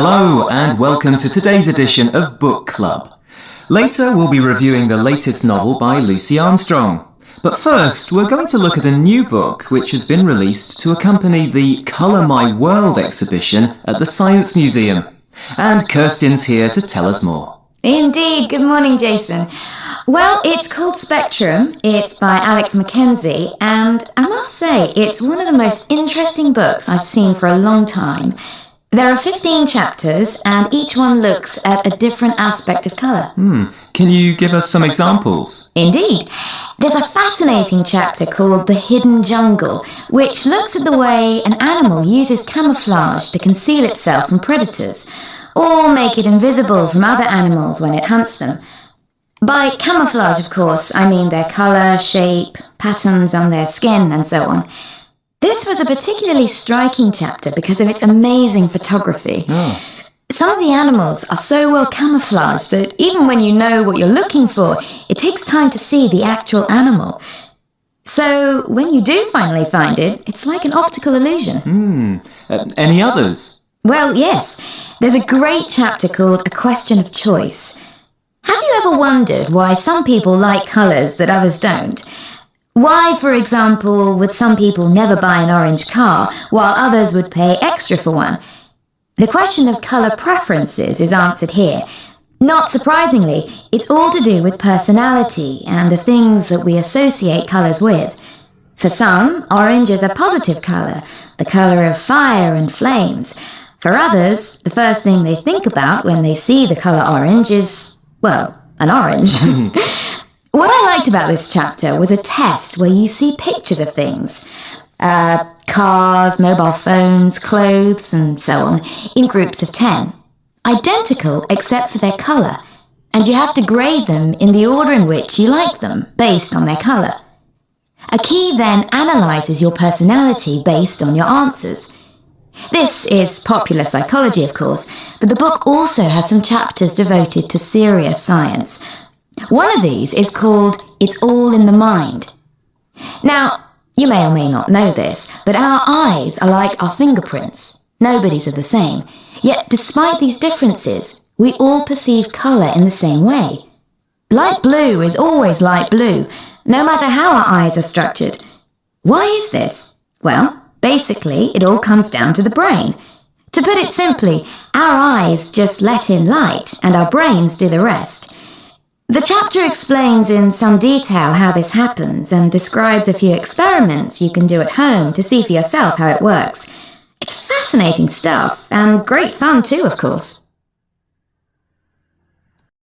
Hello and welcome to today's edition of Book Club. Later we'll be reviewing the latest novel by Lucy Armstrong. But first we're going to look at a new book which has been released to accompany the Colour My World exhibition at the Science Museum. And Kirsten's here to tell us more. Indeed. Good morning, Jason. Well, it's called Spectrum. It's by Alex Mackenzie, and I must say it's one of the most interesting books I've seen for a long time. There are 15 chapters, and each one looks at a different aspect of colour. Can you give us some examples? Indeed. There's a fascinating chapter called The Hidden Jungle, which looks at the way an animal uses camouflage to conceal itself from predators, or make it invisible from other animals when it hunts them. By camouflage, of course, I mean their colour, shape, patterns on their skin, and so on. This was a particularly striking chapter because of its amazing photography. Some of the animals are so well camouflaged that even when you know what you're looking for, it takes time to see the actual animal. So when you do finally find it, it's like an optical illusion. Any others? Well, yes. There's a great chapter called A Question of Choice. Have you ever wondered why some people like colours that others don't? Why, for example, would some people never buy an orange car while others would pay extra for one? The question of colour preferences is answered here. Not surprisingly, it's all to do with personality and the things that we associate colours with. For some, orange is a positive colour, the colour of fire and flames. For others, the first thing they think about when they see the colour orange is, well, an orange. What I liked about this chapter was a test where you see pictures of things. Cars, mobile phones, clothes, and so on, in groups of 10. Identical except for their colour. And you have to grade them in the order in which you like them, based on their colour. A key then analyses your personality based on your answers. This is popular psychology, of course, but the book also has some chapters devoted to serious science. One of these is called It's All in the Mind. Now, you may or may not know this, but our eyes are like our fingerprints. Nobody's are the same. Yet, despite these differences, we all perceive colour in the same way. Light blue is always light blue, no matter how our eyes are structured. Why is this? Well, basically, it all comes down to the brain. To put it simply, our eyes just let in light, and our brains do the rest. The chapter explains in some detail how this happens and describes a few experiments you can do at home to see for yourself how it works. It's fascinating stuff, and great fun too, of course.